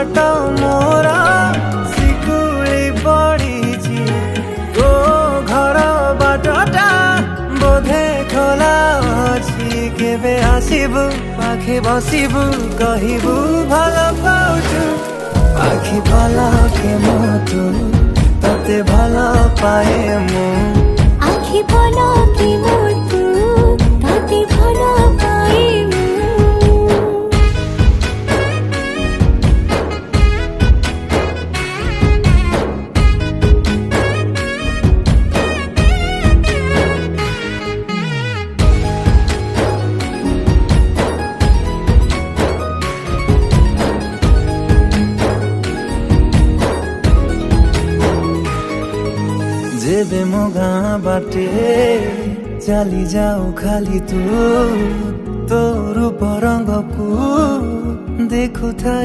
बाट मोरा सिकुड़ी पड़ी तो घर बाटटा बोधे खोला अच्छी केबे आसबू पाखे बसबू कहबू भल पाउछु आखि पलके मुतु तते भल पाए मु आखि पलके मुतु तते भल पाए मु जेबे मो गाँ बाटे चली जाऊ खाली तू तो रूप रंग को देखु था।